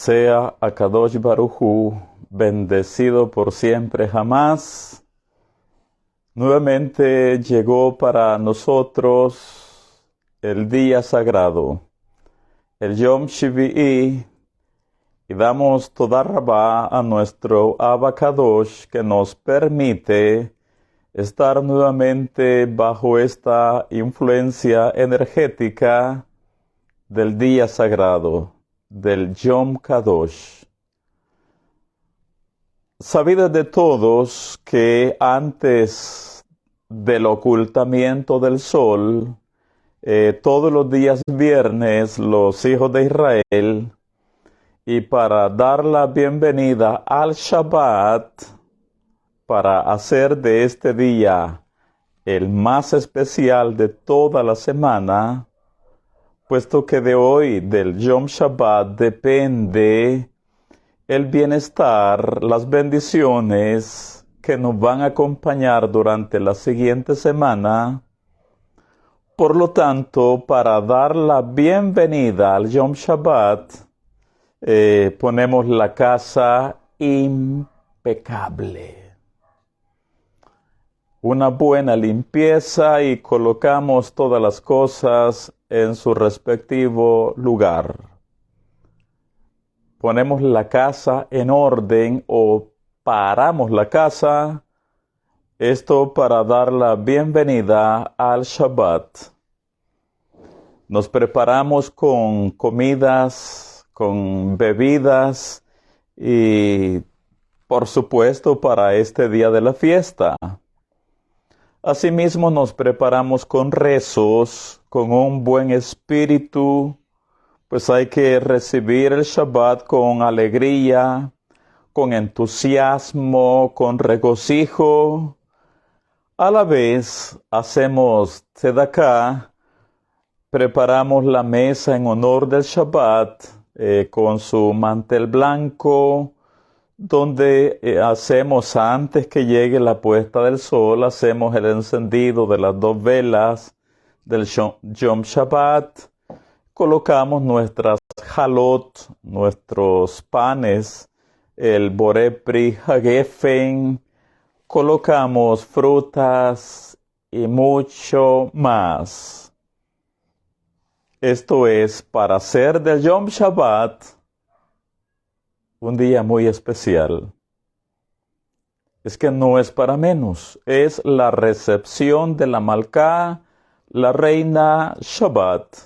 Sea Akadosh Baruj Hu bendecido por siempre jamás. Nuevamente llegó para nosotros el día sagrado, el Yom Shvi'i, y damos toda rabá a nuestro Abba Kadosh que nos permite estar nuevamente bajo esta influencia energética del día sagrado, del Yom Kadosh. Sabido de todos que antes del ocultamiento del sol, todos los días viernes los hijos de Israel, y para dar la bienvenida al Shabbat, para hacer de este día el más especial de toda la semana, puesto que de hoy, del Yom Shabbat, depende el bienestar, las bendiciones que nos van a acompañar durante la siguiente semana. Por lo tanto, para dar la bienvenida al Yom Shabbat, ponemos la casa impecable. Una buena limpieza y colocamos todas las cosas en su respectivo lugar. Ponemos la casa en orden o paramos la casa, esto para dar la bienvenida al Shabbat. Nos preparamos con comidas, con bebidas y, por supuesto, para este día de la fiesta. Asimismo, nos preparamos con rezos, con un buen espíritu, pues hay que recibir el Shabbat con alegría, con entusiasmo, con regocijo. A la vez, hacemos tzedakah, preparamos la mesa en honor del Shabbat, con su mantel blanco, donde hacemos antes que llegue la puesta del sol, hacemos el encendido de las 2 velas del Yom Shabbat, colocamos nuestras halot, nuestros panes, el boré pri hagefen, colocamos frutas y mucho más. Esto es para hacer del Yom Shabbat un día muy especial. Es que no es para menos, es la recepción de la Malká, la reina Shabbat.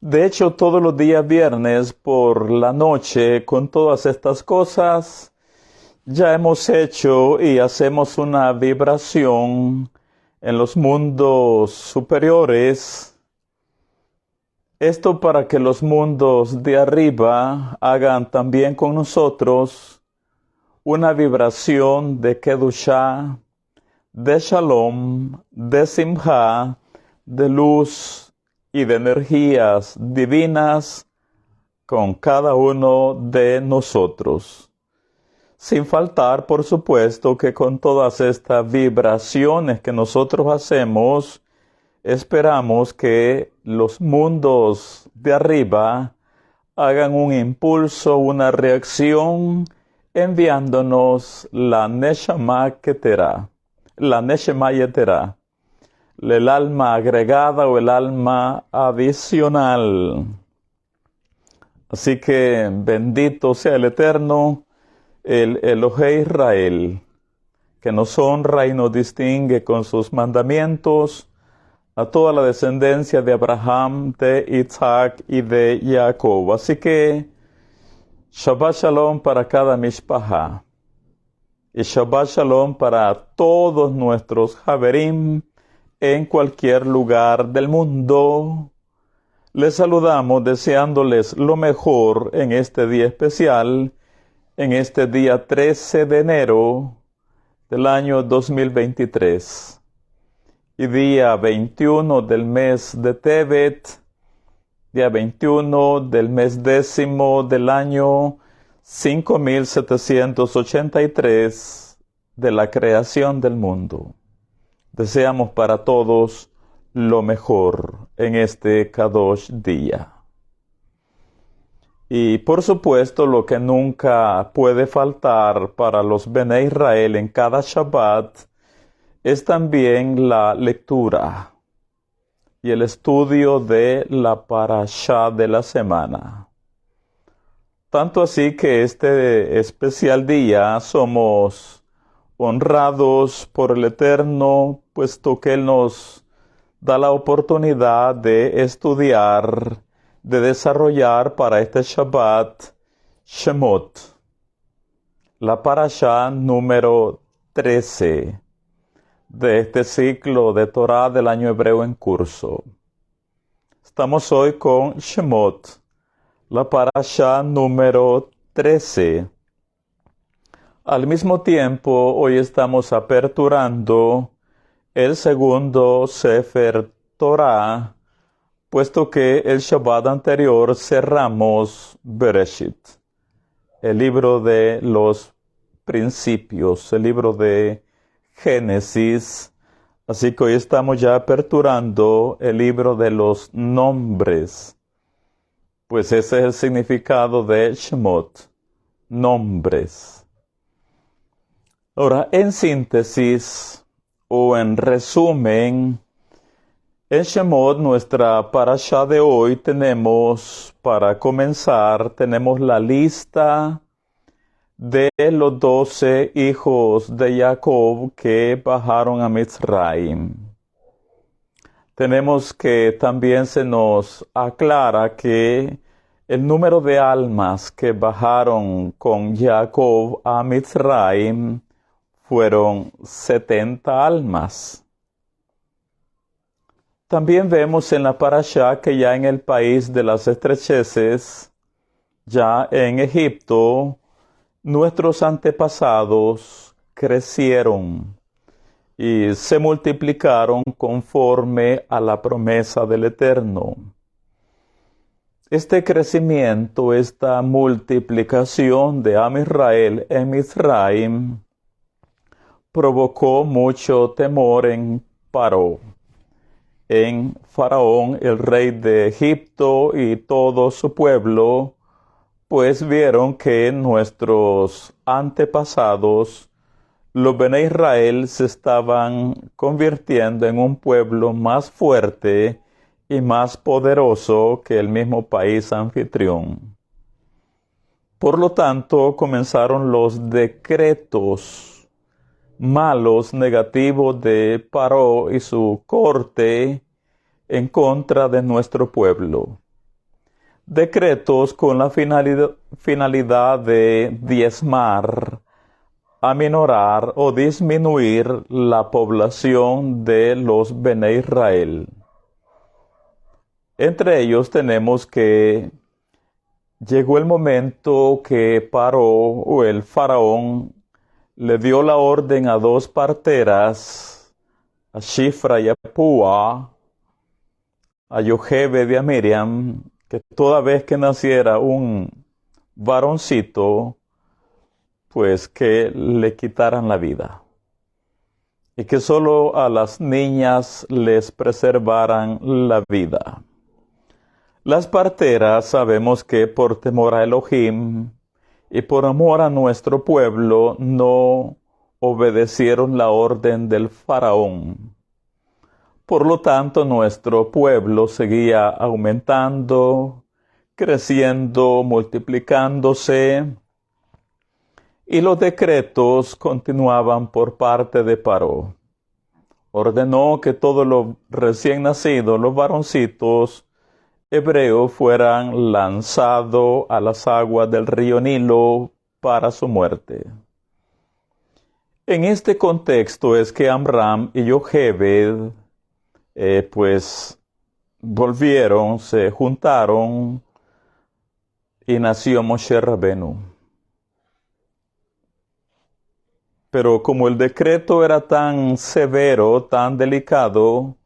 De hecho, todos los días viernes por la noche, con todas estas cosas, ya hemos hecho y hacemos una vibración en los mundos superiores. Esto para que los mundos de arriba hagan también con nosotros una vibración de Kedushá, de Shalom, de Simha, de luz y de energías divinas con cada uno de nosotros. Sin faltar, por supuesto, que con todas estas vibraciones que nosotros hacemos, esperamos que los mundos de arriba hagan un impulso, una reacción, enviándonos la Neshama Ketera, la Neshama Yetera, el alma agregada o el alma adicional. Así que bendito sea el Eterno, el Elohei Israel, que nos honra y nos distingue con sus mandamientos, a toda la descendencia de Abraham, de Isaac y de Jacob. Así que Shabbat Shalom para cada mishpachá y Shabbat Shalom para todos nuestros Haverim en cualquier lugar del mundo. Les saludamos deseándoles lo mejor en este día especial, en este día 13 de enero del año 2023. Y día 21 del mes de Tevet, día 21 del mes 10º del año 5783 de la creación del mundo. Deseamos para todos lo mejor en este Kadosh día. Y por supuesto, lo que nunca puede faltar para los Bnei Israel en cada Shabbat es también la lectura y el estudio de la parashá de la semana. Tanto así que este especial día somos honrados por el Eterno, puesto que Él nos da la oportunidad de estudiar, de desarrollar para este Shabbat Shemot, la parashá número 13 de este ciclo de Torah del año hebreo en curso. Estamos hoy con Shemot, la parashá número 13. Al mismo tiempo, hoy estamos aperturando el segundo Sefer Torah, puesto que el Shabbat anterior cerramos Bereshit, el libro de los principios, el libro de Génesis. Así que hoy estamos ya aperturando el libro de los nombres, pues ese es el significado de Shemot, nombres. Ahora, en síntesis o en resumen, en Shemot, nuestra parashá de hoy, para comenzar, tenemos la lista de los 12 hijos de Jacob que bajaron a Mitzrayim. Tenemos que también se nos aclara que el número de almas que bajaron con Jacob a Mitzrayim fueron 70 almas. También vemos en la parashá que ya en el país de las estrecheces, ya en Egipto, nuestros antepasados crecieron y se multiplicaron conforme a la promesa del Eterno. Este crecimiento, esta multiplicación de Am Israel en Misraim, provocó mucho temor en Paró, en Faraón, el rey de Egipto, y todo su pueblo, pues vieron que nuestros antepasados, los Bnei Israel, se estaban convirtiendo en un pueblo más fuerte y más poderoso que el mismo país anfitrión. Por lo tanto, comenzaron los decretos malos, negativos de Paró y su corte en contra de nuestro pueblo. Decretos con la finalidad de diezmar, aminorar o disminuir la población de los Bnei Israel. Entre ellos tenemos que llegó el momento que Paró o el faraón le dio la orden a 2 parteras, a Shifra y a Púa, a Yochebed y a Miriam, que toda vez que naciera un varoncito, pues que le quitaran la vida, y que solo a las niñas les preservaran la vida. Las parteras sabemos que por temor a Elohim y por amor a nuestro pueblo no obedecieron la orden del faraón. Por lo tanto, nuestro pueblo seguía aumentando, creciendo, multiplicándose, y los decretos continuaban por parte de Paró. Ordenó que todos los recién nacidos, los varoncitos hebreos, fueran lanzados a las aguas del río Nilo para su muerte. En este contexto es que Amram y Yochebed pues volvieron, se juntaron y nació Moshe Rabenu. Pero como el decreto era tan severo, tan delicado,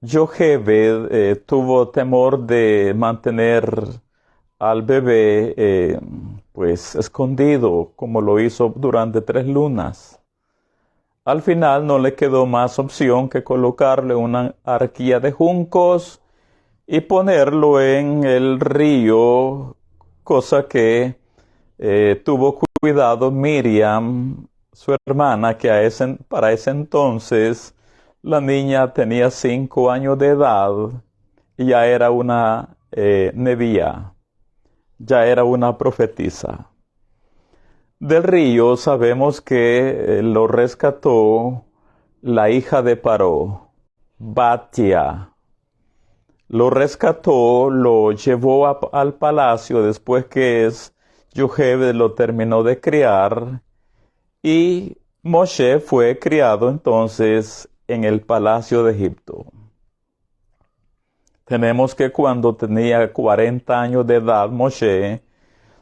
Yochebed tuvo temor de mantener al bebé pues escondido, como lo hizo durante 3 lunas. Al final no le quedó más opción que colocarle una arquilla de juncos y ponerlo en el río cosa que tuvo cuidado Miriam, su hermana, que para ese entonces la niña tenía 5 años de edad y ya era una nebía, ya era una profetisa. Del río sabemos que lo rescató la hija de Paró, Batia. Lo rescató, lo llevó al palacio después que Yochebed lo terminó de criar, y Moshe fue criado entonces en el palacio de Egipto. Tenemos que cuando tenía 40 años de edad, Moshe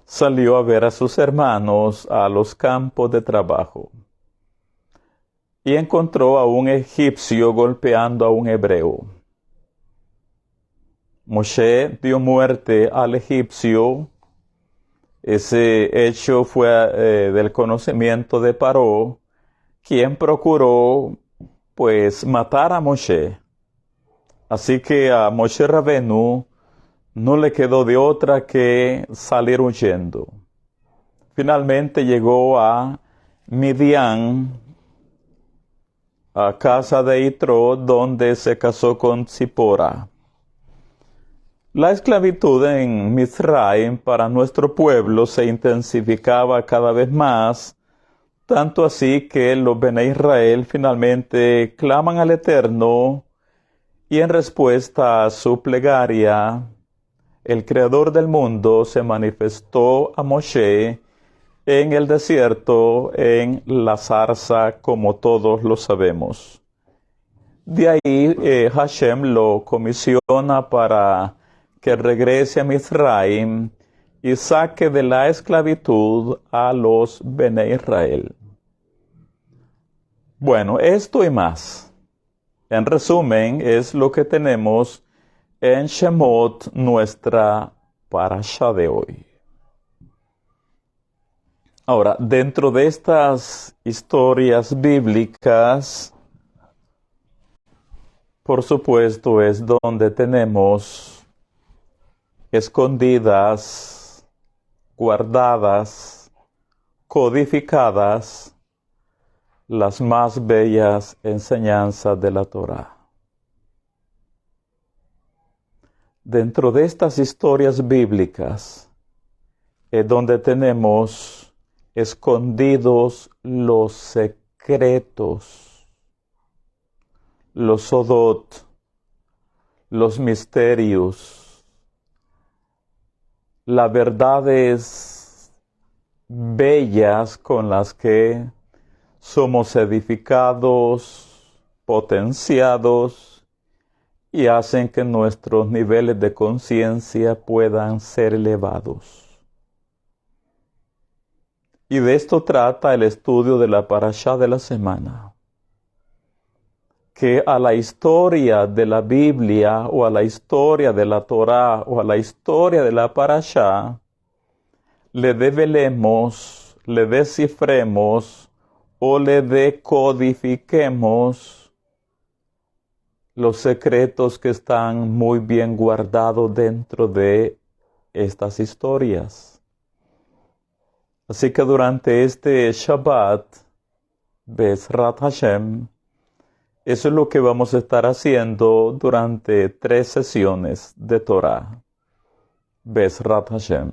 salió a ver a sus hermanos a los campos de trabajo y encontró a un egipcio golpeando a un hebreo. Moshe dio muerte al egipcio. Ese hecho fue del conocimiento de Paró, quien procuró pues matar a Moshe. Así que a Moshe Rabenu no le quedó de otra que salir huyendo. Finalmente llegó a Midian, a casa de Yitro, donde se casó con Zipora. La esclavitud en Mizraim para nuestro pueblo se intensificaba cada vez más, tanto así que los Bene Israel finalmente claman al Eterno, y en respuesta a su plegaria, el Creador del mundo se manifestó a Moshe en el desierto, en la zarza, como todos lo sabemos. De ahí Hashem lo comisiona para que regrese a Mizraim y saque de la esclavitud a los Bene Israel. Bueno, esto y más, en resumen, es lo que tenemos en Shemot, nuestra parasha de hoy. Ahora, dentro de estas historias bíblicas, por supuesto, es donde tenemos escondidas, guardadas, codificadas, las más bellas enseñanzas de la Torá. Dentro de estas historias bíblicas es donde tenemos escondidos los secretos, los sodot, los misterios, las verdades bellas con las que somos edificados, potenciados y hacen que nuestros niveles de conciencia puedan ser elevados. Y de esto trata el estudio de la parashá de la semana. Que a la historia de la Biblia, o a la historia de la Torá, o a la historia de la parashá, le develemos, le descifremos, o le decodifiquemos los secretos que están muy bien guardados dentro de estas historias. Así que durante este Shabbat, Bezrat Hashem, eso es lo que vamos a estar haciendo durante 3 sesiones de Torah. Bezrat Hashem.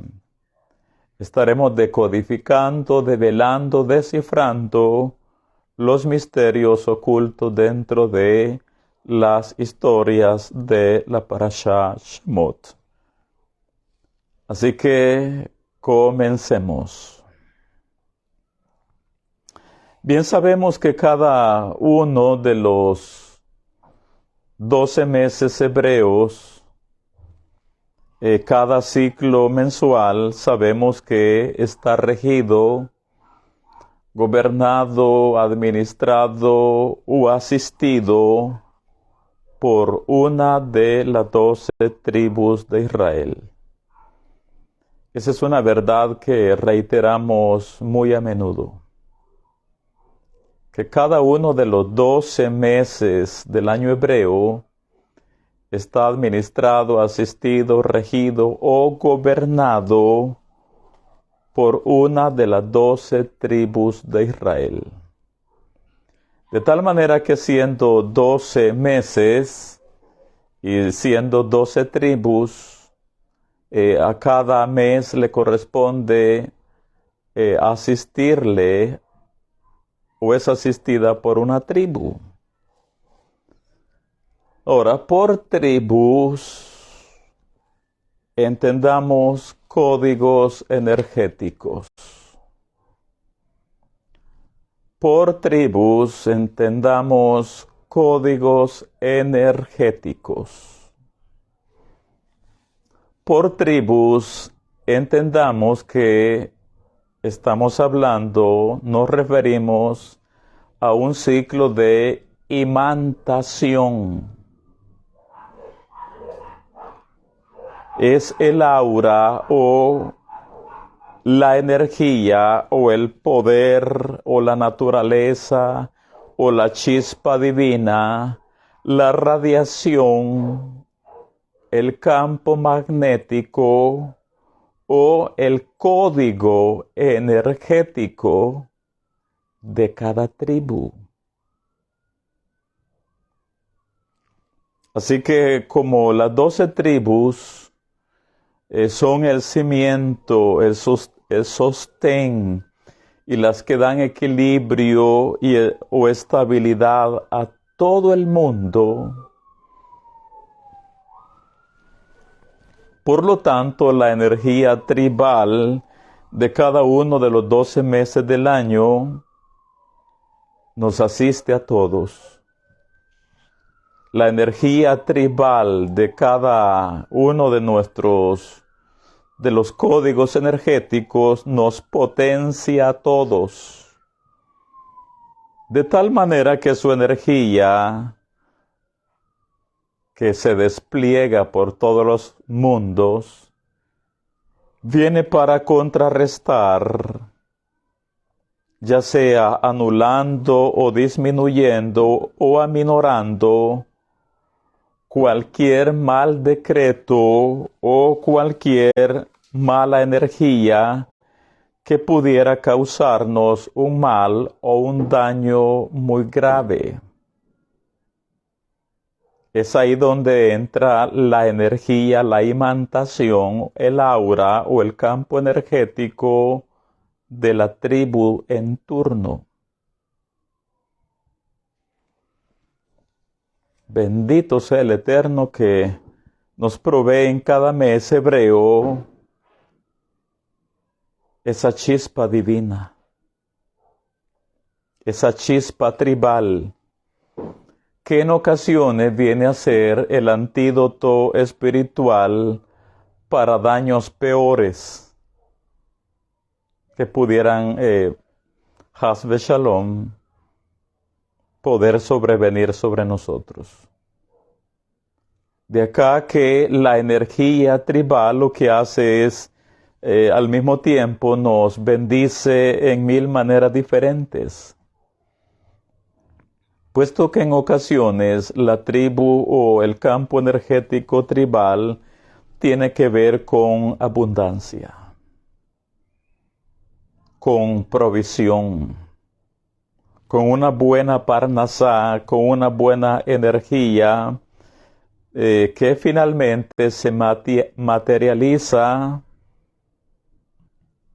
Estaremos decodificando, develando, descifrando los misterios ocultos dentro de las historias de la parashá Shemot. Así que comencemos. Bien sabemos que cada uno de los 12 meses hebreos, cada ciclo mensual, sabemos que está regido, gobernado, administrado o asistido por una de las 12 tribus de Israel. Esa es una verdad que reiteramos muy a menudo. Que cada uno de los 12 meses del año hebreo está administrado, asistido, regido o gobernado por una de las 12 tribus de Israel. De tal manera que siendo 12 meses y siendo 12 tribus, a cada mes le corresponde asistirle o es asistida por una tribu. Ahora, por tribus, entendamos códigos energéticos. Por tribus, entendamos códigos energéticos. Por tribus, entendamos que estamos hablando, nos referimos a un ciclo de imantación. Es el aura o la energía o el poder o la naturaleza o la chispa divina, la radiación, el campo magnético o el código energético de cada tribu. Así que como las 12 tribus son el cimiento, el sostén y las que dan equilibrio o estabilidad a todo el mundo, por lo tanto la energía tribal de cada uno de los 12 meses del año nos asiste a todos. La energía tribal de cada uno de los códigos energéticos nos potencia a todos, de tal manera que su energía, que se despliega por todos los mundos, viene para contrarrestar, ya sea anulando o disminuyendo o aminorando cualquier mal decreto o cualquier mala energía que pudiera causarnos un mal o un daño muy grave. Es ahí donde entra la energía, la imantación, el aura o el campo energético de la tribu en turno. Bendito sea el Eterno que nos provee en cada mes hebreo esa chispa divina, esa chispa tribal, que en ocasiones viene a ser el antídoto espiritual para daños peores que pudieran, Haz Shalom, poder sobrevenir sobre nosotros. De acá que la energía tribal lo que hace es, al mismo tiempo, nos bendice en 1000 maneras diferentes. Puesto que en ocasiones la tribu o el campo energético tribal tiene que ver con abundancia, con provisión, con una buena parnasá, con una buena energía que finalmente se materializa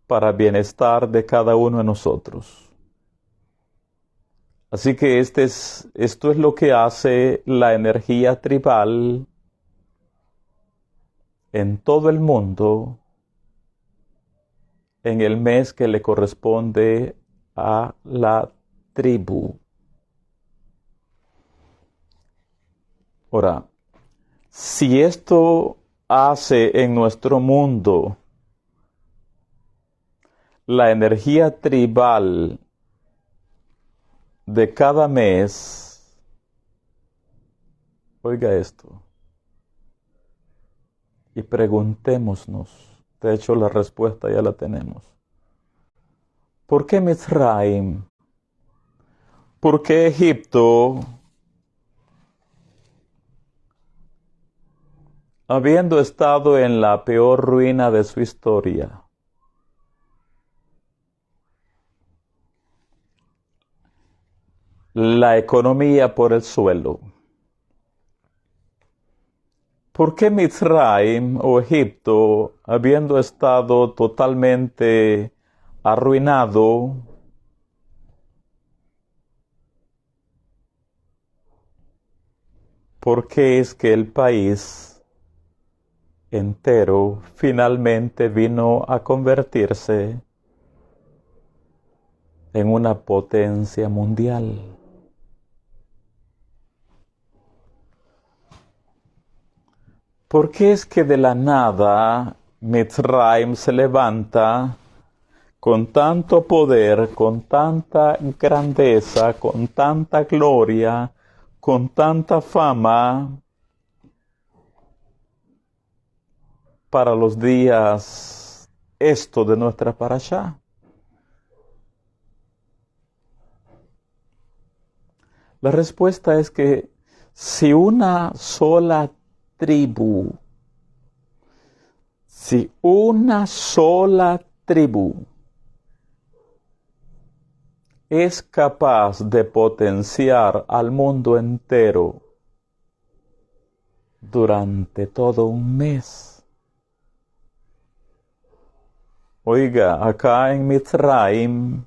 para bienestar de cada uno de nosotros. Así que esto es lo que hace la energía tribal en todo el mundo en el mes que le corresponde a la tribu. Ahora, si esto hace en nuestro mundo la energía tribal de cada mes, oiga esto, y preguntémonos, de hecho la respuesta ya la tenemos. ¿Por qué Mizraim? ¿Por qué Egipto, habiendo estado en la peor ruina de su historia, la economía por el suelo. ¿Por qué Mitzrayim o Egipto, habiendo estado totalmente arruinado, por qué es que el país entero finalmente vino a convertirse en una potencia mundial? ¿Por qué es que de la nada Mitzrayim se levanta con tanto poder, con tanta grandeza, con tanta gloria, con tanta fama para los días esto de nuestra parashá? La respuesta es que si una sola tribu, es capaz de potenciar al mundo entero durante todo un mes. Oiga, acá en Mitzrayim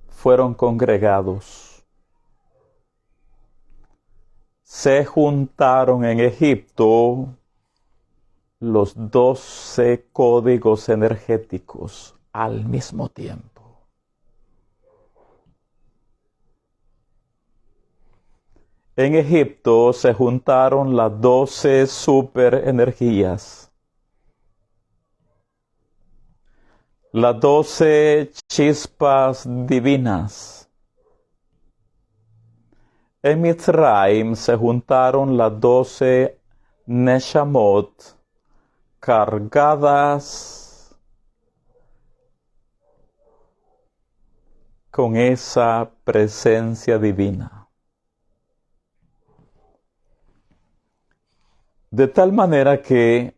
fueron congregados. Se juntaron en Egipto los 12 códigos energéticos al mismo tiempo. En Egipto se juntaron las 12 superenergías, las 12 chispas divinas. En Mitzrayim se juntaron las 12 Neshamot cargadas con esa presencia divina. De tal manera que,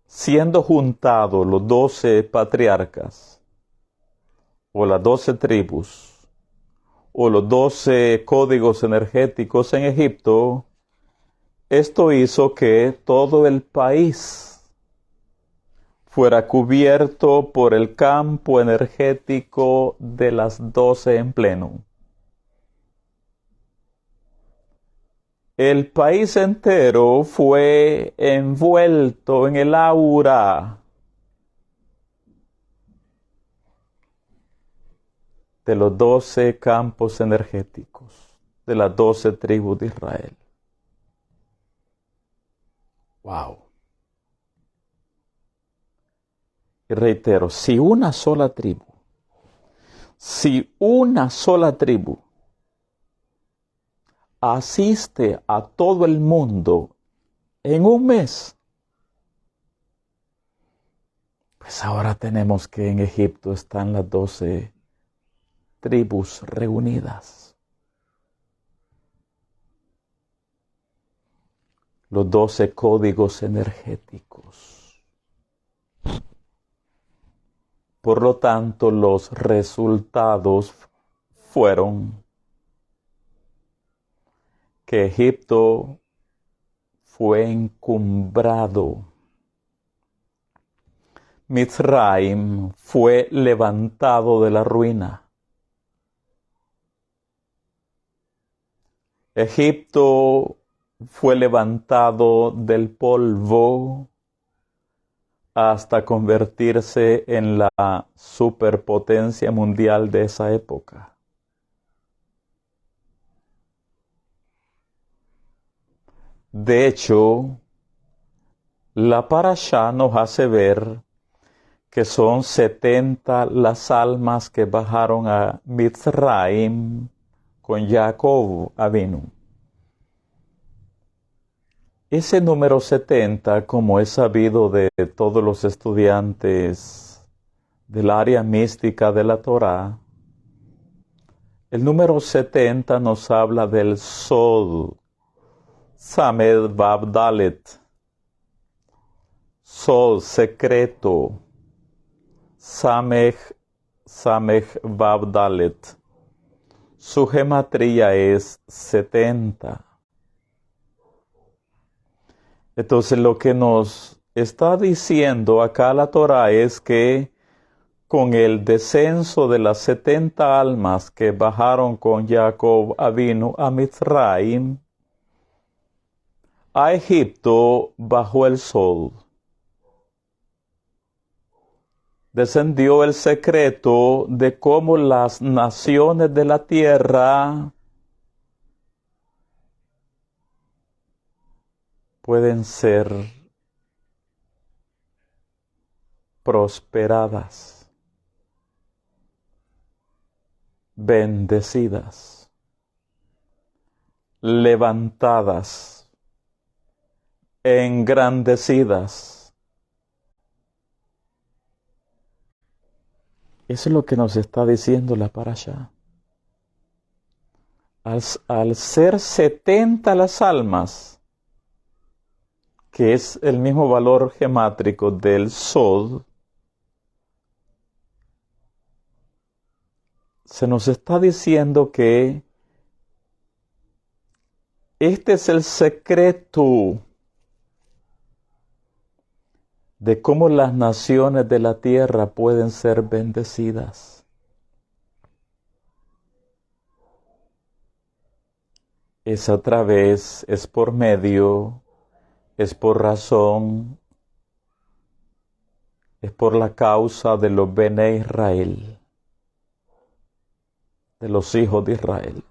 siendo juntados los 12 patriarcas, o las 12 tribus, o los 12 códigos energéticos en Egipto, esto hizo que todo el país fuera cubierto por el campo energético de las 12 en pleno. El país entero fue envuelto en el aura de los 12 campos energéticos, de las 12 tribus de Israel. ¡Wow! Y reitero, si una sola tribu asiste a todo el mundo en un mes, pues ahora tenemos que en Egipto están las 12 tribus reunidas. Los 12 códigos energéticos. Por lo tanto, los resultados fueron que Egipto fue encumbrado. Mitzrayim fue levantado de la ruina. Egipto fue levantado del polvo hasta convertirse en la superpotencia mundial de esa época. De hecho, la parashá nos hace ver que son 70 las almas que bajaron a Mitzrayim con Jacob Avinu. Ese número 70, como es sabido de todos los estudiantes del área mística de la Torá, el número 70 nos habla del Sod, Samed Vav Dalet, Sod secreto, Samech Vav Dalet, Su gematría es 70. Entonces lo que nos está diciendo acá la Torá es que con el descenso de las 70 almas que bajaron con Jacob Avinu a Mizraim, a Egipto bajo el sol, descendió el secreto de cómo las naciones de la tierra pueden ser prosperadas, bendecidas, levantadas, engrandecidas. Eso es lo que nos está diciendo la parashá. Al ser 70 las almas, que es el mismo valor gemátrico del Sod, se nos está diciendo que este es el secreto de cómo las naciones de la tierra pueden ser bendecidas. Es a través, es por medio, es por razón, es por la causa de los Bene Israel, de los hijos de Israel.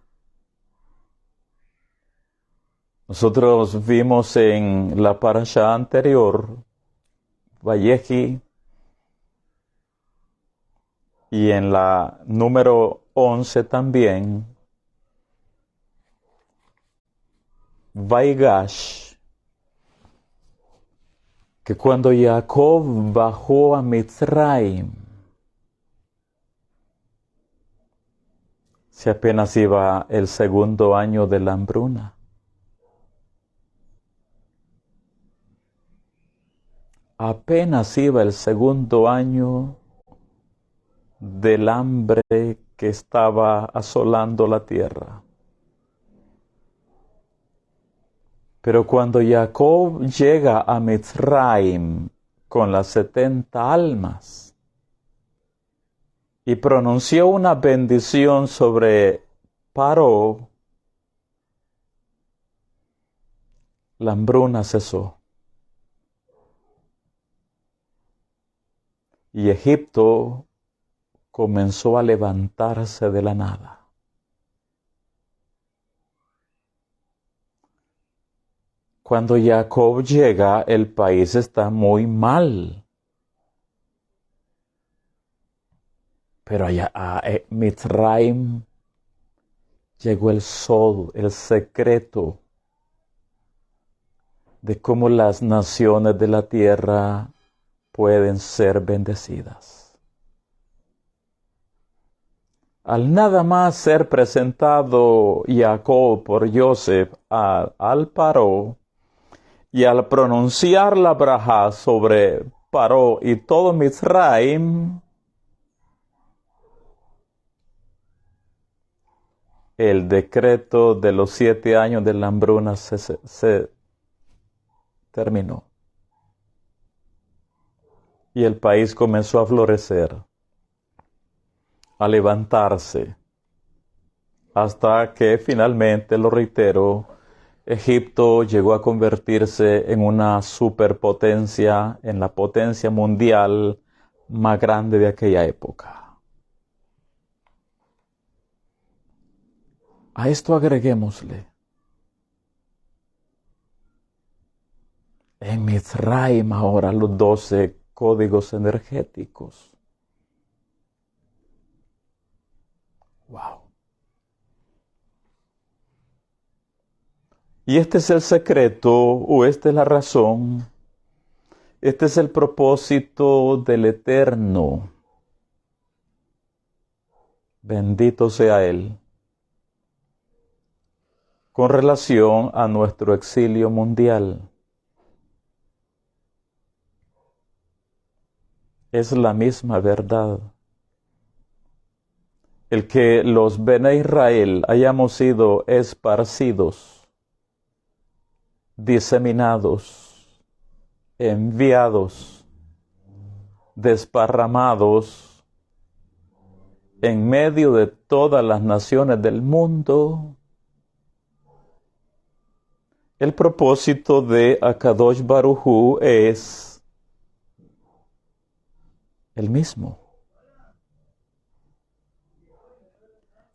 Nosotros vimos en la parashá anterior, Vayehi, y en la número 11 también, Vaigash, que cuando Jacob bajó a Mizraim, se apenas iba el segundo año de la hambruna. Apenas iba el segundo año del hambre que estaba asolando la tierra. Pero cuando Jacob llega a Mizraim con las 70 almas y pronunció una bendición sobre Paró, la hambruna cesó. Y Egipto comenzó a levantarse de la nada. Cuando Jacob llega, el país está muy mal. Pero allá a Mizraim llegó el sol, el secreto de cómo las naciones de la tierra pueden ser bendecidas. Al nada más ser presentado Jacob por Joseph al Paró, y al pronunciar la braja sobre Paró y todo Mizraim, el decreto de los 7 años de la hambruna se terminó. Y el país comenzó a florecer, a levantarse, hasta que finalmente, lo reitero, Egipto llegó a convertirse en una superpotencia, en la potencia mundial más grande de aquella época. A esto agreguémosle, en Mizraim ahora los 12 códigos energéticos. ¡Wow! Y este es el secreto, o esta es la razón, este es el propósito del Eterno. Bendito sea Él. Con relación a nuestro exilio mundial. Es la misma verdad. el que los Bene Israel hayamos sido esparcidos, diseminados, enviados, desparramados en medio de todas las naciones del mundo. El propósito de Akadosh Baruj Hu es el mismo.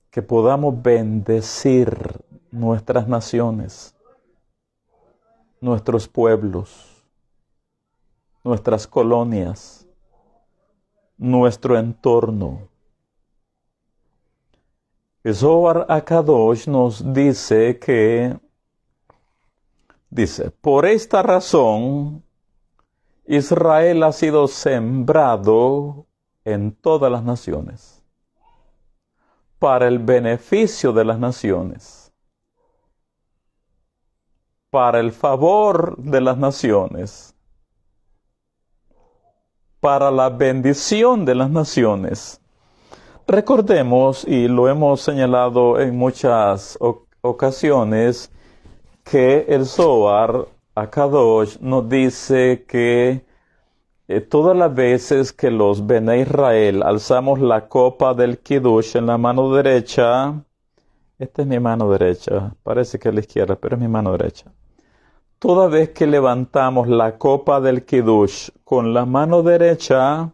Que podamos bendecir nuestras naciones, nuestros pueblos, nuestras colonias, nuestro entorno. El Zohar Akadosh nos dice por esta razón, Israel ha sido sembrado en todas las naciones, para el beneficio de las naciones, para el favor de las naciones, para la bendición de las naciones. Recordemos, y lo hemos señalado en muchas ocasiones, que el Zohar Akadosh nos dice que todas las veces que los Bene Israel alzamos la copa del Kiddush en la mano derecha, esta es mi mano derecha, parece que es la izquierda, pero es mi mano derecha. Toda vez que levantamos la copa del Kiddush con la mano derecha,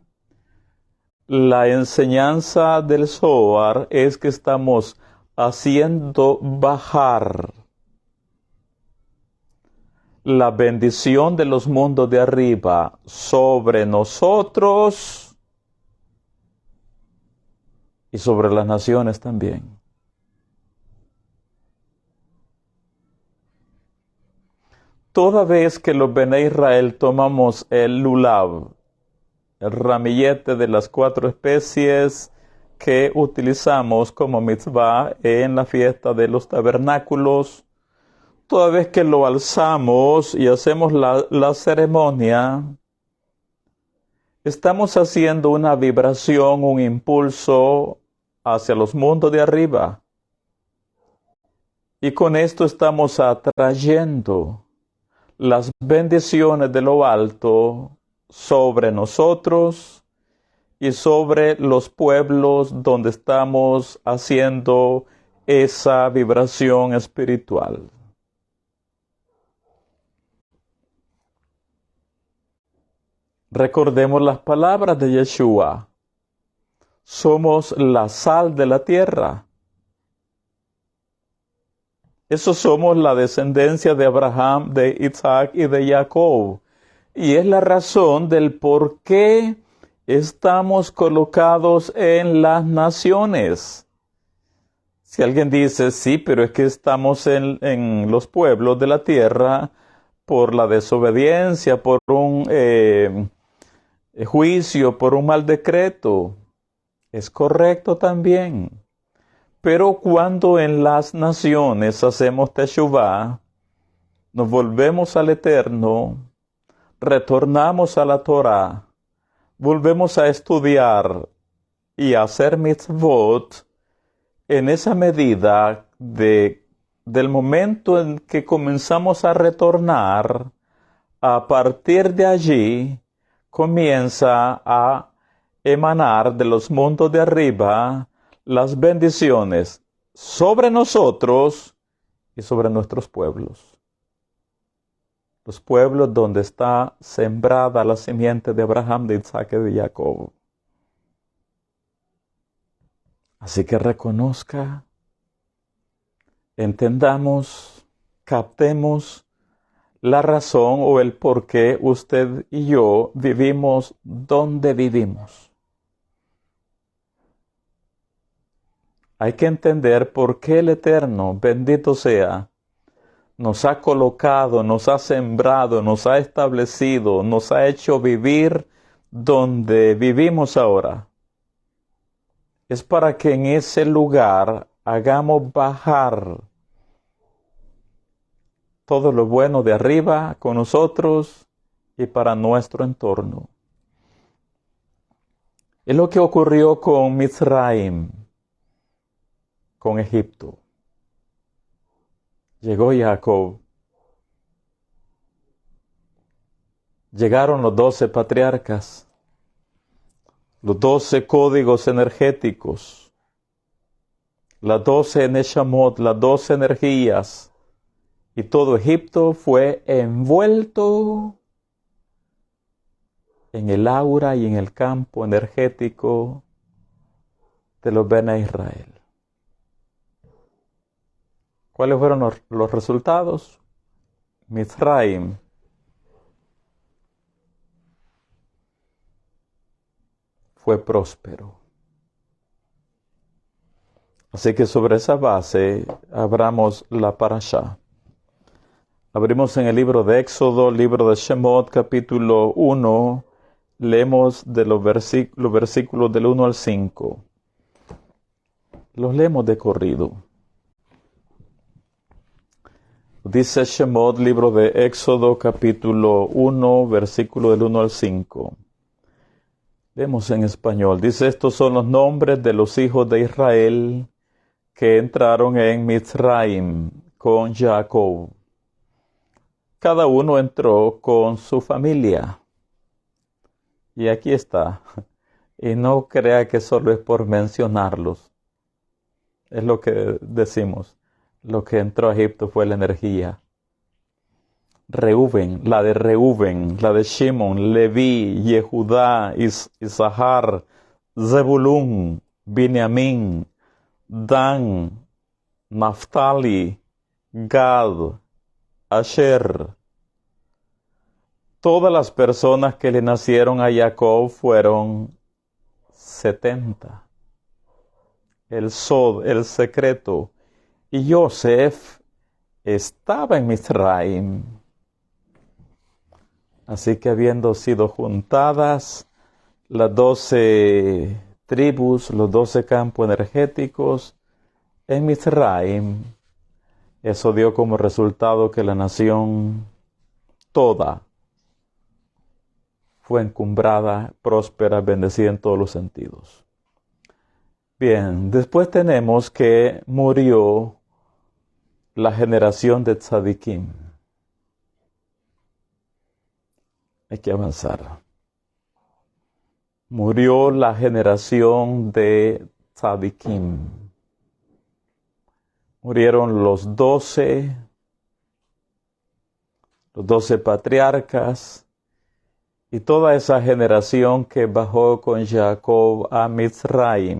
la enseñanza del Zohar es que estamos haciendo bajar la bendición de los mundos de arriba sobre nosotros y sobre las naciones también. Toda vez que los Bene Israel tomamos el lulav, el ramillete de las 4 especies que utilizamos como mitzvah en la fiesta de los tabernáculos, toda vez que lo alzamos y hacemos la ceremonia, estamos haciendo una vibración, un impulso hacia los mundos de arriba. Y con esto estamos atrayendo las bendiciones de lo alto sobre nosotros y sobre los pueblos donde estamos haciendo esa vibración espiritual. Recordemos las palabras de Yeshua. Somos la sal de la tierra. Eso somos la descendencia de Abraham, de Isaac y de Jacob. Y es la razón del por qué estamos colocados en las naciones. Si alguien dice, sí, pero es que estamos en los pueblos de la tierra por la desobediencia, por un juicio, por un mal decreto. Es correcto también. Pero cuando en las naciones hacemos teshuvá, nos volvemos al Eterno, retornamos a la Torah, volvemos a estudiar y a hacer mitzvot, en esa medida del momento en que comenzamos a retornar, a partir de allí comienza a emanar de los mundos de arriba las bendiciones sobre nosotros y sobre nuestros pueblos. Los pueblos donde está sembrada la simiente de Abraham, de Isaac y de Jacob. Así que reconozca, entendamos, captemos la razón o el por qué usted y yo vivimos donde vivimos. Hay que entender por qué el Eterno, bendito sea, nos ha colocado, nos ha sembrado, nos ha establecido, nos ha hecho vivir donde vivimos ahora. Es para que en ese lugar hagamos bajar todo lo bueno de arriba con nosotros y para nuestro entorno. Es lo que ocurrió con Mitzrayim. con Egipto. Llegó Jacob. Llegaron los 12 patriarcas, los 12 códigos energéticos, las 12 Neshamot, las 12 energías, y todo Egipto fue envuelto en el aura y en el campo energético de los Bene Israel. ¿Cuáles fueron los resultados? Mizraim fue próspero. Así que sobre esa base abramos la parashá. Abrimos en el libro de Éxodo, libro de Shemot, capítulo 1. Leemos de los versículos del 1 al 5. Los leemos de corrido. Dice Shemot, libro de Éxodo, capítulo 1, versículo del 1 al 5. Leemos en español. Dice, estos son los nombres de los hijos de Israel que entraron en Mizraim con Jacob. Cada uno entró con su familia. Y aquí está. Y no crea que solo es por mencionarlos. Es lo que decimos. Lo que entró a Egipto fue la energía. Reuben, la de Shimon, Leví, Yehudá, Isahar, Zebulún, Binyamin, Dan, Naftali, Gad, Asher. Todas las personas que le nacieron a Jacob fueron 70. El Sod, el secreto. Y Yosef estaba en Mizraim. Así que habiendo sido juntadas las 12 tribus, los 12 campos energéticos en Mizraim, eso dio como resultado que la nación toda fue encumbrada, próspera, bendecida en todos los sentidos. Bien, después tenemos que murió la generación de tzadikim. Hay que avanzar. Murió la generación de tzadikim. Murieron los 12 patriarcas y toda esa generación que bajó con Jacob a Mizraim.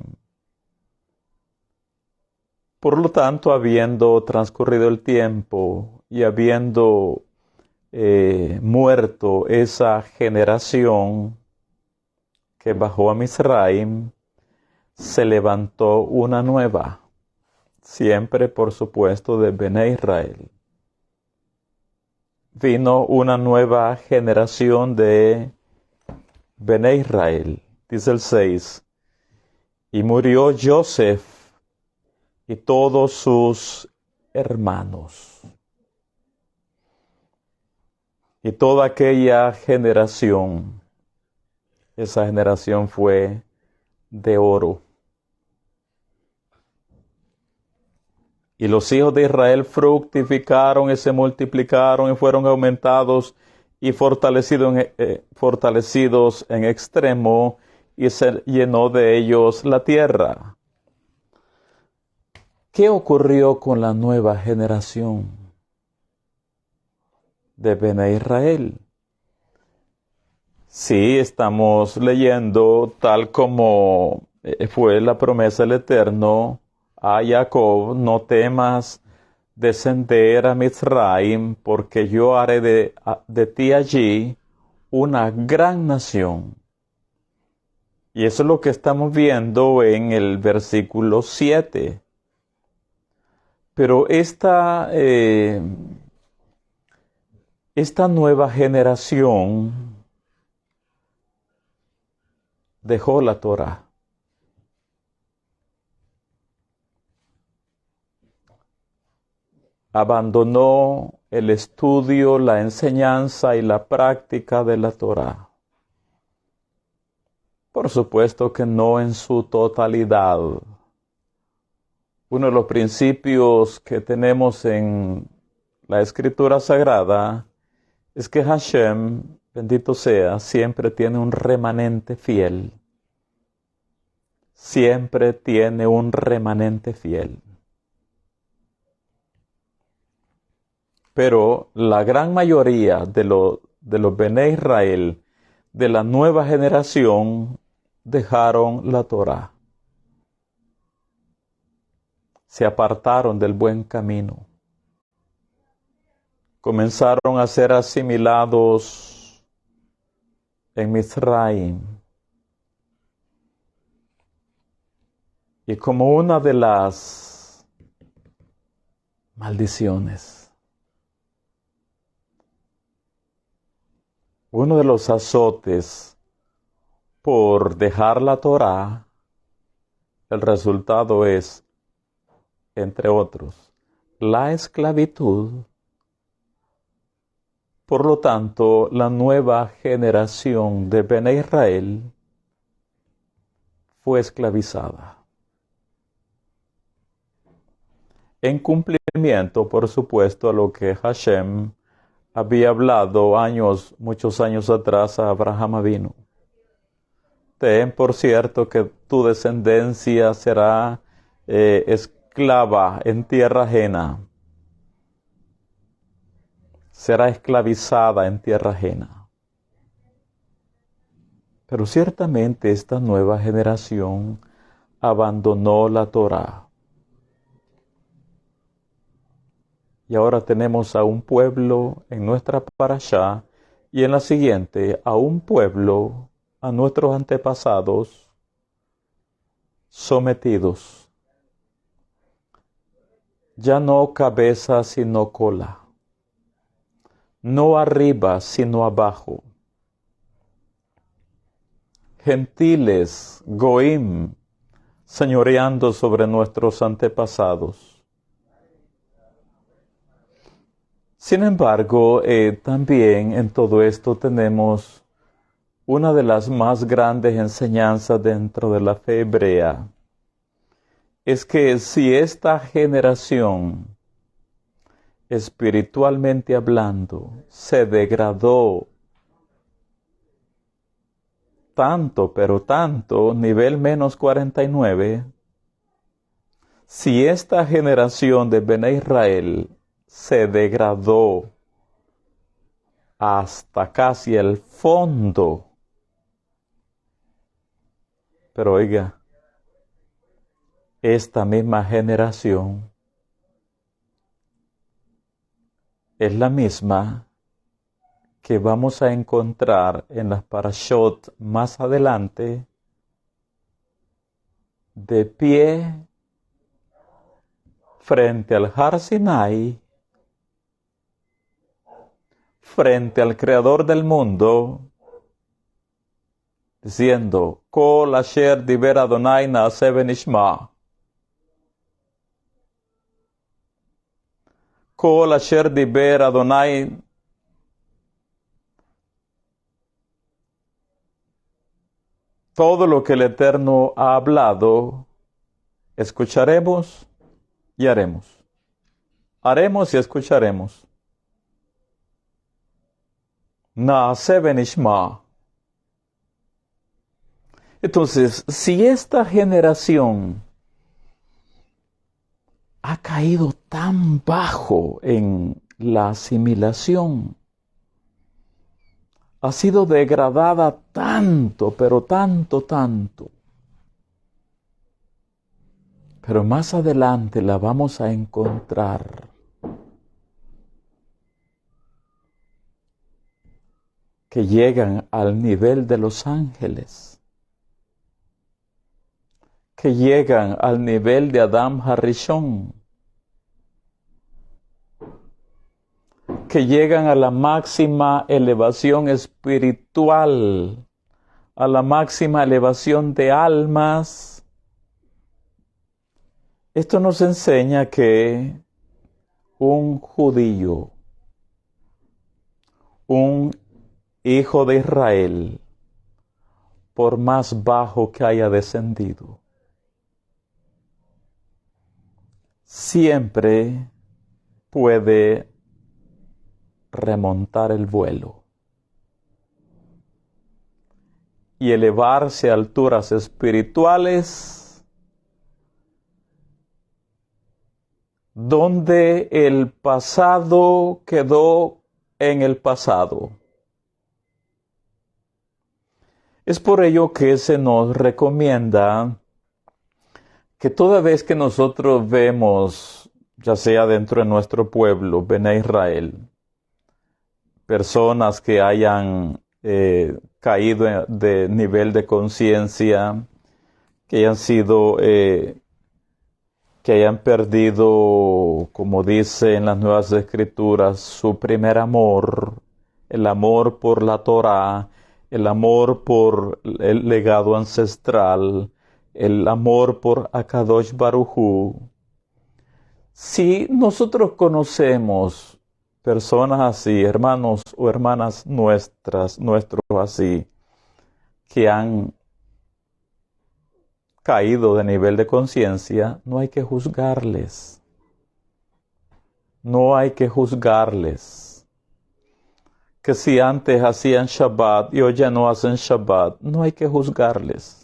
Por lo tanto, habiendo transcurrido el tiempo y habiendo muerto esa generación que bajó a Mizraim, se levantó una nueva, siempre por supuesto de Bene Israel. Vino una nueva generación de Bene Israel, dice el 6, y murió Joseph y todos sus hermanos. Y toda aquella generación, esa generación fue de oro. Y los hijos de Israel fructificaron y se multiplicaron y fueron aumentados y fortalecidos en extremo, y se llenó de ellos la tierra. ¿Qué ocurrió con la nueva generación de Bene Israel? Sí, estamos leyendo tal como fue la promesa del Eterno a Jacob: no temas descender a Mizraim, porque yo haré de ti allí una gran nación. Y eso es lo que estamos viendo en el versículo 7. Pero esta nueva generación dejó la Torá. Abandonó el estudio, la enseñanza y la práctica de la Torá. Por supuesto que no en su totalidad. Uno de los principios que tenemos en la Escritura Sagrada es que Hashem, bendito sea, siempre tiene un remanente fiel. Siempre tiene un remanente fiel. Pero la gran mayoría de los Bene Israel, de la nueva generación, dejaron la Torá. Se apartaron del buen camino. Comenzaron a ser asimilados en Mizraim. Y como una de las maldiciones, uno de los azotes por dejar la Torá, el resultado es, entre otros, la esclavitud. Por lo tanto, la nueva generación de Bene Israel fue esclavizada. En cumplimiento, por supuesto, a lo que Hashem había hablado muchos años atrás a Abraham Avinu. Ten por cierto que tu descendencia será esclava en tierra ajena. Será esclavizada en tierra ajena. Pero ciertamente esta nueva generación abandonó la Torá. Y ahora tenemos a un pueblo en nuestra parashá y en la siguiente a un pueblo, a nuestros antepasados, sometidos. Ya no cabeza sino cola. No arriba sino abajo. Gentiles, goim, señoreando sobre nuestros antepasados. Sin embargo, también en todo esto tenemos una de las más grandes enseñanzas dentro de la fe hebrea. Es que si esta generación, espiritualmente hablando, se degradó tanto, pero tanto, nivel menos 49, si esta generación de Bene Israel se degradó hasta casi el fondo. Pero oiga, esta misma generación es la misma que vamos a encontrar en las parashot más adelante, de pie frente al Har Sinai, frente al Creador del mundo, diciendo, Kol asher diber Adonai naaseh v'nishma. Kol asher diber Adonai. Todo lo que el Eterno ha hablado, escucharemos y haremos. Haremos y escucharemos. Naaseh v'nishma. Entonces, si esta generación ha caído tan bajo en la asimilación, ha sido degradada tanto, pero tanto, pero más adelante la vamos a encontrar que llegan al nivel de los ángeles, que llegan al nivel de Adam Harishon, que llegan a la máxima elevación espiritual, a la máxima elevación de almas. Esto nos enseña que un judío, un hijo de Israel, por más bajo que haya descendido, siempre puede remontar el vuelo y elevarse a alturas espirituales donde el pasado quedó en el pasado. Es por ello que se nos recomienda que toda vez que nosotros vemos, ya sea dentro de nuestro pueblo, Bene Israel, personas que hayan caído de nivel de conciencia, que hayan sido, que hayan perdido, como dice en las Nuevas Escrituras, su primer amor, el amor por la Torá, el amor por el legado ancestral, el amor por Akadosh Baruj Hu. Si nosotros conocemos personas así, hermanos o hermanas nuestros así, que han caído de nivel de conciencia, no hay que juzgarles. No hay que juzgarles. Que si antes hacían Shabbat y hoy ya no hacen Shabbat, no hay que juzgarles.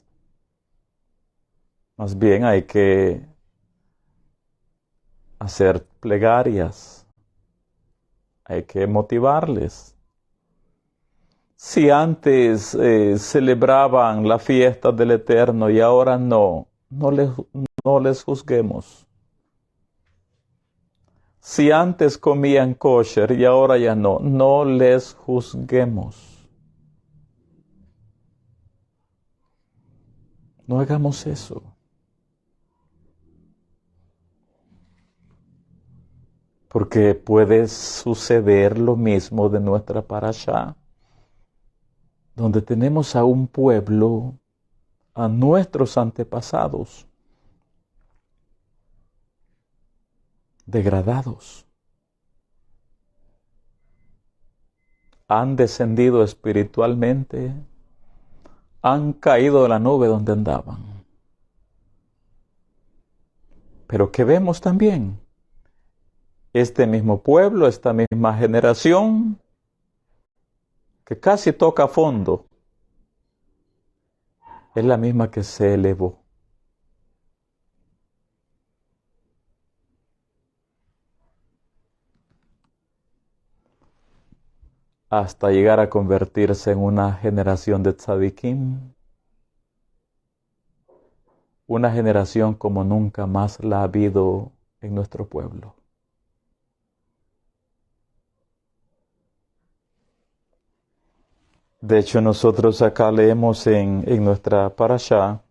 Más bien hay que hacer plegarias. Hay que motivarles. Si antes celebraban la fiesta del Eterno y ahora no les juzguemos. Si antes comían kosher y ahora ya no les juzguemos. No hagamos eso. Porque puede suceder lo mismo de nuestra parashá, donde tenemos a un pueblo, a nuestros antepasados, degradados. Han descendido espiritualmente, han caído de la nube donde andaban. Pero que vemos también, este mismo pueblo, esta misma generación, que casi toca fondo, es la misma que se elevó. Hasta llegar a convertirse en una generación de tzadikim, una generación como nunca más la ha habido en nuestro pueblo. De hecho, nosotros acá leemos en nuestra parashá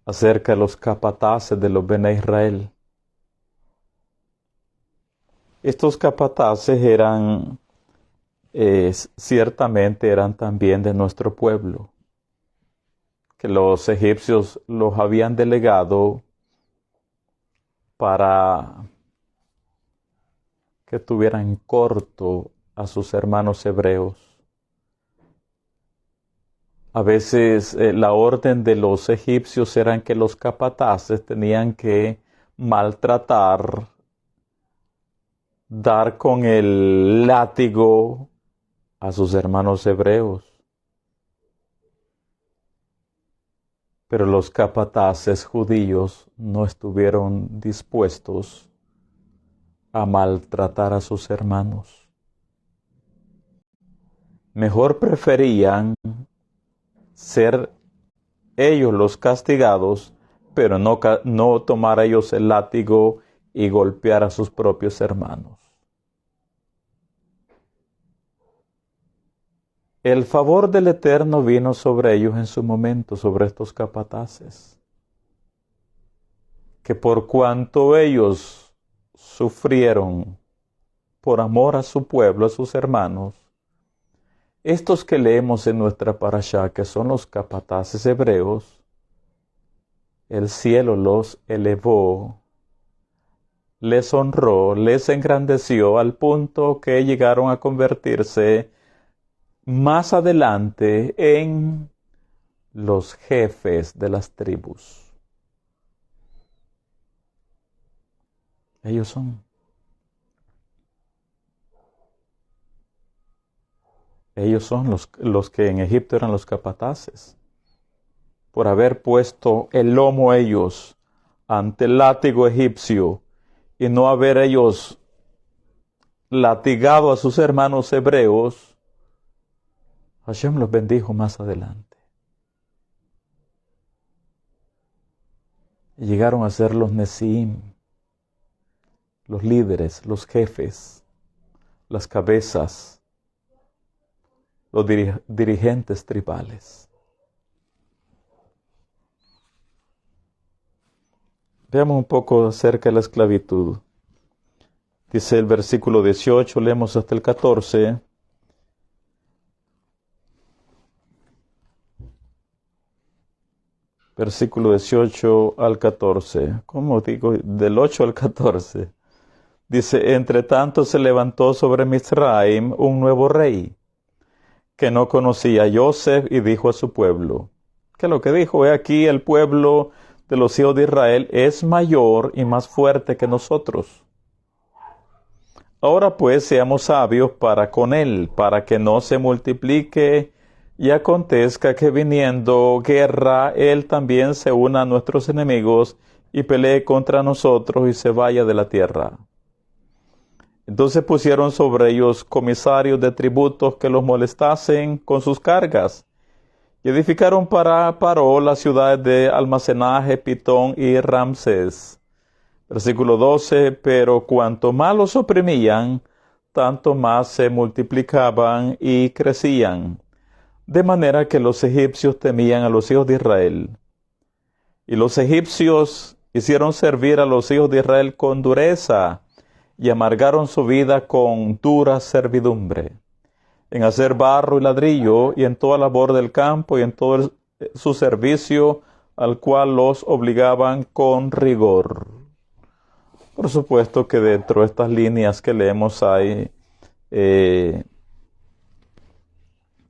acerca de los capataces de los Bene Israel. Estos capataces ciertamente eran también de nuestro pueblo, que los egipcios los habían delegado para que tuvieran corto a sus hermanos hebreos. A veces la orden de los egipcios era que los capataces tenían que maltratar, dar con el látigo a sus hermanos hebreos. Pero los capataces judíos no estuvieron dispuestos a maltratar a sus hermanos. Mejor preferían ser ellos los castigados, pero no tomar a ellos el látigo y golpear a sus propios hermanos. El favor del Eterno vino sobre ellos en su momento, sobre estos capataces, que por cuanto ellos sufrieron por amor a su pueblo, a sus hermanos, estos que leemos en nuestra parashá, que son los capataces hebreos, el cielo los elevó, les honró, les engrandeció al punto que llegaron a convertirse más adelante en los jefes de las tribus. Ellos son. Ellos son los que en Egipto eran los capataces. Por haber puesto el lomo ellos ante el látigo egipcio y no haber ellos latigado a sus hermanos hebreos, Hashem los bendijo más adelante. Y llegaron a ser los Nesiim, los líderes, los jefes, las cabezas, los dirigentes tribales. Veamos un poco acerca de la esclavitud. Dice el versículo 18, leemos hasta el 14. Versículo 18 al 14. ¿Cómo digo? Del 8 al 14. Dice, entre tanto se levantó sobre Misraim un nuevo rey, que no conocía a Joseph, y dijo a su pueblo. ¿Qué es lo que dijo? He aquí el pueblo de los hijos de Israel es mayor y más fuerte que nosotros. Ahora pues seamos sabios para con él, para que no se multiplique y acontezca que viniendo guerra, él también se una a nuestros enemigos y pelee contra nosotros y se vaya de la tierra. Entonces pusieron sobre ellos comisarios de tributos que los molestasen con sus cargas, y edificaron para Paró las ciudades de almacenaje, Pitón y Ramsés. Versículo 12, pero cuanto más los oprimían, tanto más se multiplicaban y crecían, de manera que los egipcios temían a los hijos de Israel. Y los egipcios hicieron servir a los hijos de Israel con dureza, y amargaron su vida con dura servidumbre, en hacer barro y ladrillo, y en toda labor del campo, y en todo su servicio, al cual los obligaban con rigor. Por supuesto que dentro de estas líneas que leemos hay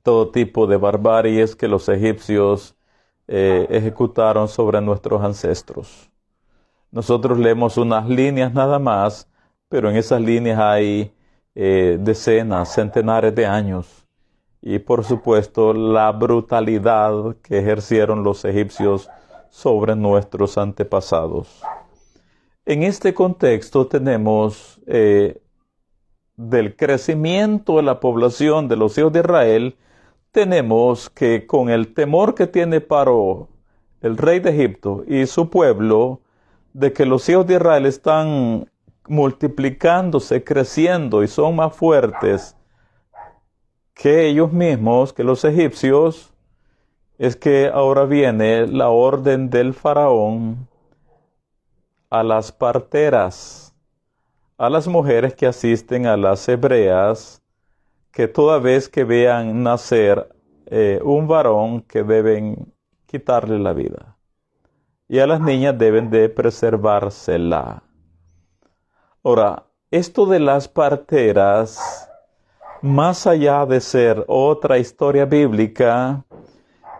todo tipo de barbaries que los egipcios ejecutaron sobre nuestros ancestros. Nosotros leemos unas líneas nada más, pero en esas líneas hay decenas, centenares de años. Y por supuesto la brutalidad que ejercieron los egipcios sobre nuestros antepasados. En este contexto tenemos del crecimiento de la población de los hijos de Israel, tenemos que con el temor que tiene Paró, el rey de Egipto, y su pueblo, de que los hijos de Israel están multiplicándose, creciendo y son más fuertes que ellos mismos, que los egipcios, es que ahora viene la orden del faraón a las parteras, a las mujeres que asisten a las hebreas, que toda vez que vean nacer un varón, que deben quitarle la vida. Y a las niñas deben de preservársela. Ahora, esto de las parteras, más allá de ser otra historia bíblica,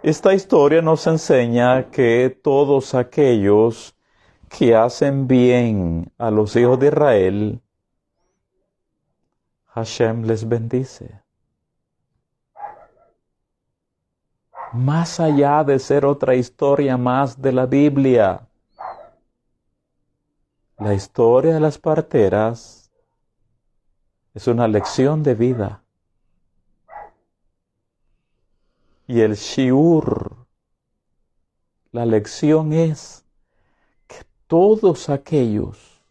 esta historia nos enseña que todos aquellos que hacen bien a los hijos de Israel, Hashem les bendice. Más allá de ser otra historia más de la Biblia, la historia de las parteras es una lección de vida. Y el shiur, la lección es que todos aquellos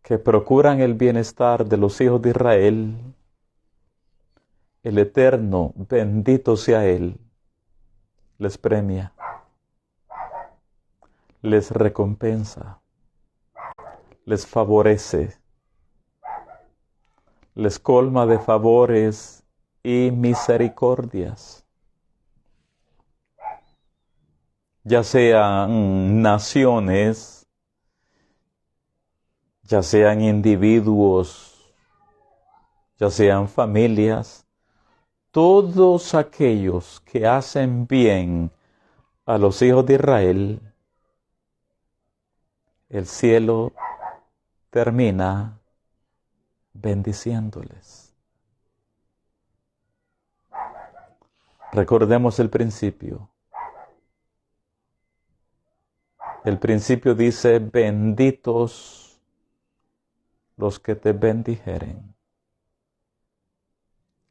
que procuran el bienestar de los hijos de Israel, el Eterno, bendito sea Él, les premia, les recompensa, les favorece, les colma de favores y misericordias. Ya sean naciones, ya sean individuos, ya sean familias, todos aquellos que hacen bien a los hijos de Israel, el cielo termina bendiciéndoles. Recordemos el principio. El principio dice, benditos los que te bendijeren.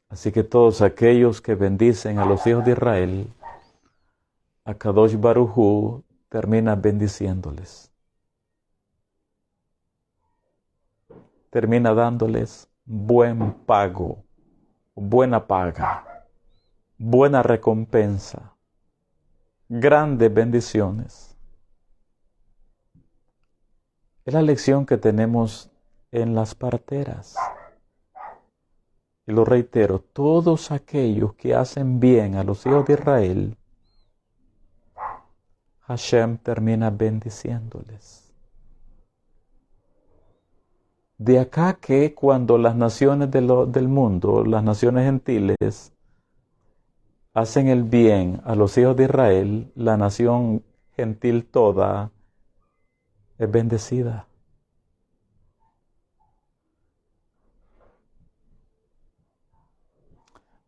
Así que todos aquellos que bendicen a los hijos de Israel, Akadosh Baruj Hu termina bendiciéndoles. Termina dándoles buen pago, buena paga, buena recompensa, grandes bendiciones. Es la lección que tenemos en las parteras. Y lo reitero, todos aquellos que hacen bien a los hijos de Israel, Hashem termina bendiciéndoles. De acá que cuando las naciones del mundo, las naciones gentiles, hacen el bien a los hijos de Israel, la nación gentil toda es bendecida.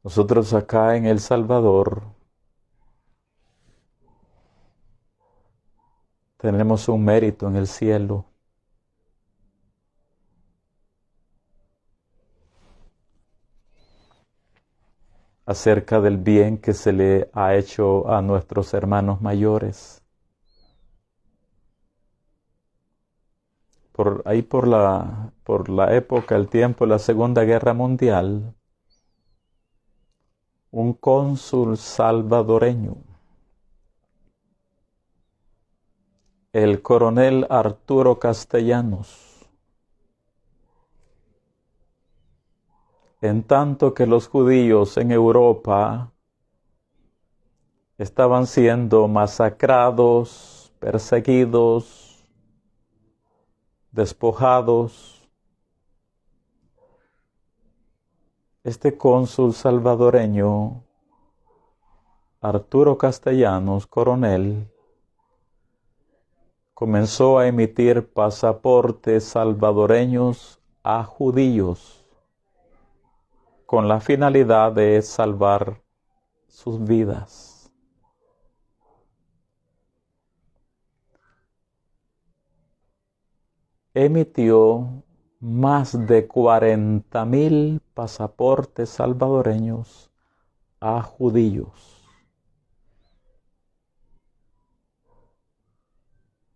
Nosotros acá en El Salvador tenemos un mérito en el cielo. Acerca del bien que se le ha hecho a nuestros hermanos mayores. Por la época, el tiempo de la Segunda Guerra Mundial, un cónsul salvadoreño, el coronel Arturo Castellanos, en tanto que los judíos en Europa estaban siendo masacrados, perseguidos, despojados, este cónsul salvadoreño, Arturo Castellanos, coronel, comenzó a emitir pasaportes salvadoreños a judíos con la finalidad de salvar sus vidas. Emitió más de 40,000 pasaportes salvadoreños a judíos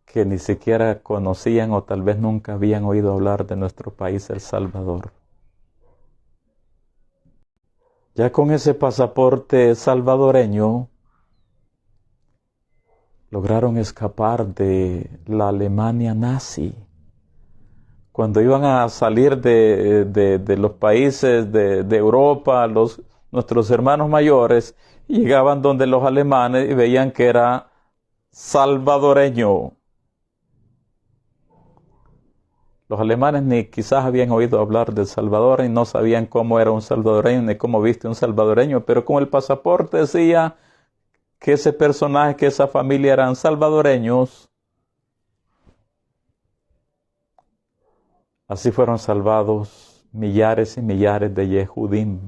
que ni siquiera conocían o tal vez nunca habían oído hablar de nuestro país, El Salvador. Ya con ese pasaporte salvadoreño lograron escapar de la Alemania nazi. Cuando iban a salir de los países de Europa, nuestros hermanos mayores, llegaban donde los alemanes y veían que era salvadoreño. Los alemanes ni quizás habían oído hablar del Salvador y no sabían cómo era un salvadoreño ni cómo viste un salvadoreño, pero como el pasaporte decía que ese personaje, que esa familia eran salvadoreños, así fueron salvados millares y millares de Yehudim.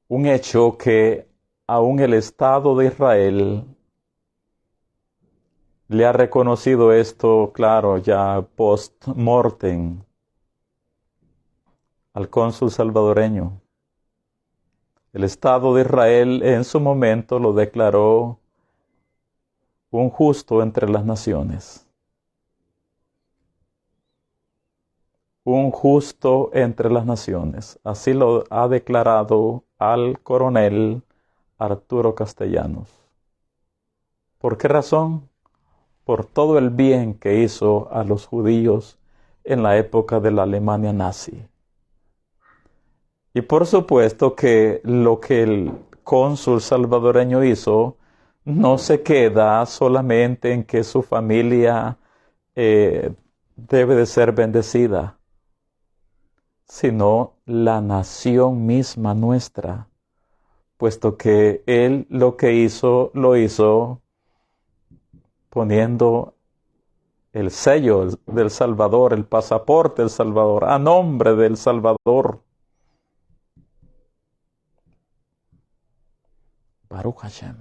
Un hecho que aún el Estado de Israel le ha reconocido esto, claro, ya post-mortem al cónsul salvadoreño. El Estado de Israel en su momento lo declaró un justo entre las naciones. Un justo entre las naciones. Así lo ha declarado al coronel Arturo Castellanos. ¿Por qué razón? Por todo el bien que hizo a los judíos en la época de la Alemania nazi. Y por supuesto que lo que el cónsul salvadoreño hizo no se queda solamente en que su familia debe de ser bendecida, sino la nación misma nuestra, puesto que él lo que hizo, lo hizo poniendo el sello del Salvador, el pasaporte del Salvador, a nombre del Salvador. Baruch Hashem.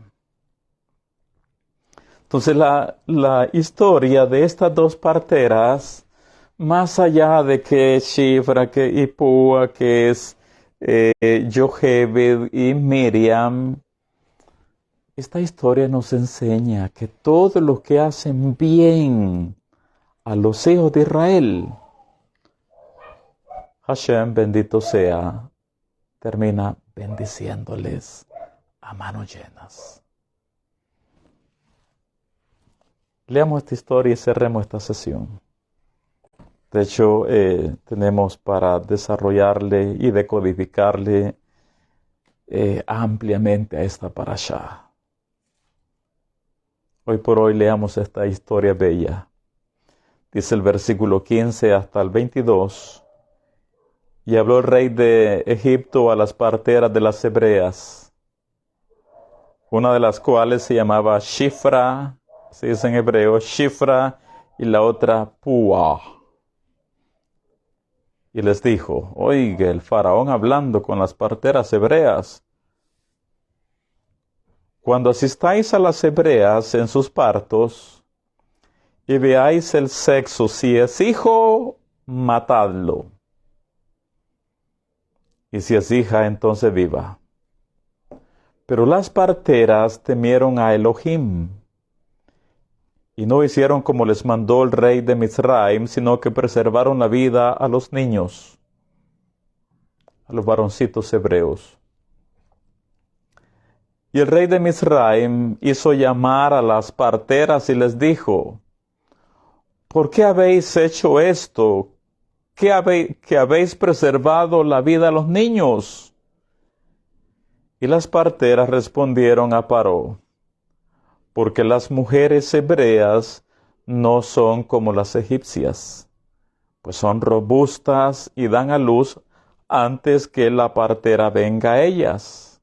Entonces la historia de estas dos parteras, más allá de que Shifra, que Ipúa, que es Yochebed y Miriam, esta historia nos enseña que todos los que hacen bien a los hijos de Israel, Hashem, bendito sea, termina bendiciéndoles a manos llenas. Leamos esta historia y cerremos esta sesión. De hecho, tenemos para desarrollarle y decodificarle ampliamente a esta parashá. Hoy por hoy leamos esta historia bella. Dice el versículo 15 hasta el 22. Y habló el rey de Egipto a las parteras de las hebreas, una de las cuales se llamaba Shifra, se dice en hebreo Shifra, y la otra Púa. Y les dijo: oiga, el faraón hablando con las parteras hebreas. Cuando asistáis a las hebreas en sus partos, y veáis el sexo, si es hijo, matadlo. Y si es hija, entonces viva. Pero las parteras temieron a Elohim, y no hicieron como les mandó el rey de Misraim, sino que preservaron la vida a los niños, a los varoncitos hebreos. Y el rey de Misraim hizo llamar a las parteras y les dijo: ¿por qué habéis hecho esto? ¿Que habéis preservado la vida a los niños? Y las parteras respondieron a Paró: porque las mujeres hebreas no son como las egipcias, pues son robustas y dan a luz antes que la partera venga a ellas.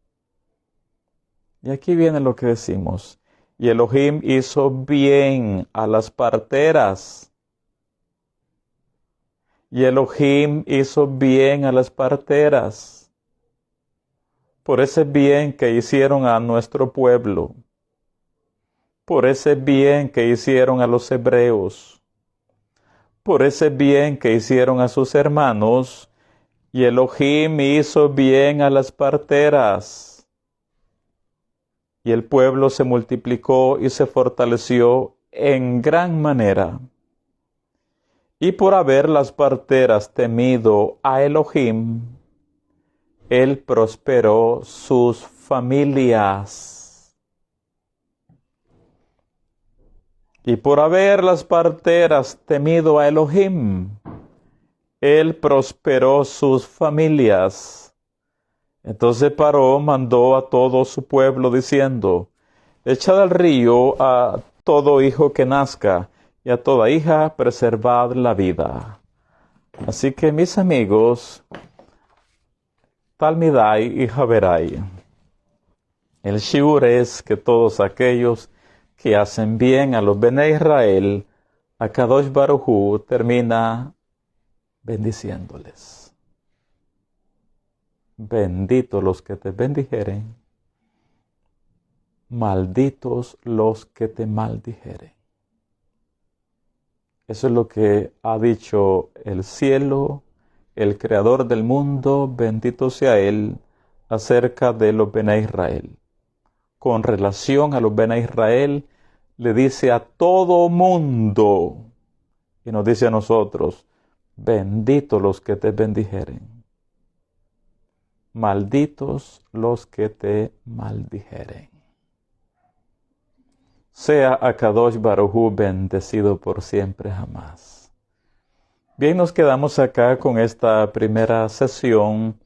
Y aquí viene lo que decimos: y Elohim hizo bien a las parteras. Y Elohim hizo bien a las parteras, por ese bien que hicieron a nuestro pueblo, por ese bien que hicieron a los hebreos, por ese bien que hicieron a sus hermanos, y Elohim hizo bien a las parteras. Y el pueblo se multiplicó y se fortaleció en gran manera. Y por haber las parteras temido a Elohim, él prosperó sus familias. Y por haber las parteras temido a Elohim, él prosperó sus familias. Entonces Paró mandó a todo su pueblo diciendo: echad al río a todo hijo que nazca, y a toda hija preservad la vida. Así que, mis amigos, Talmidai y Javerai, el shiur es que todos aquellos que hacen bien a los Bnei Israel, Akadosh Baruj Hu termina bendiciéndoles. Benditos los que te bendijeren, malditos los que te maldijeren. Eso es lo que ha dicho el cielo, el creador del mundo, bendito sea él, acerca de los Bnei Israel. Con relación a los Bnei Israel, le dice a todo mundo, y nos dice a nosotros: benditos los que te bendijeren, malditos los que te maldijeren. Sea Akadosh Baruj Hu bendecido por siempre jamás. Bien, nos quedamos acá con esta primera sesión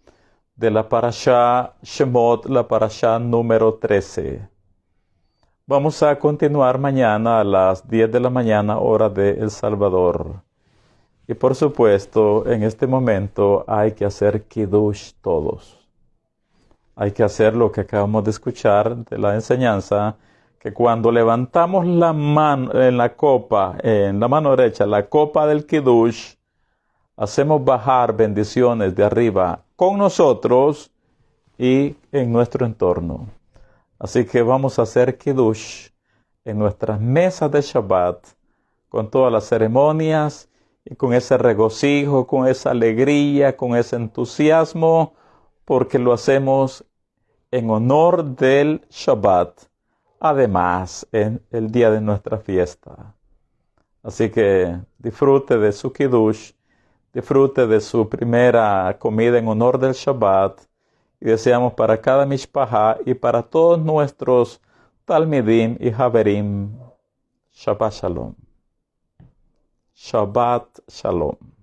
de la parashá Shemot, la parashá número 13. Vamos a continuar mañana a las 10 de la mañana, hora de El Salvador. Y por supuesto, en este momento hay que hacer Kiddush todos. Hay que hacer lo que acabamos de escuchar de la enseñanza, que cuando levantamos la mano en la copa, en la mano derecha, la copa del Kiddush, hacemos bajar bendiciones de arriba con nosotros y en nuestro entorno. Así que vamos a hacer Kiddush en nuestras mesas de Shabbat, con todas las ceremonias y con ese regocijo, con esa alegría, con ese entusiasmo, porque lo hacemos en honor del Shabbat, además en el día de nuestra fiesta. Así que disfrute de su Kiddush, disfrute de su primera comida en honor del Shabbat, y deseamos para cada mishpachá y para todos nuestros talmidim y haverim, Shabbat Shalom. Shabbat Shalom.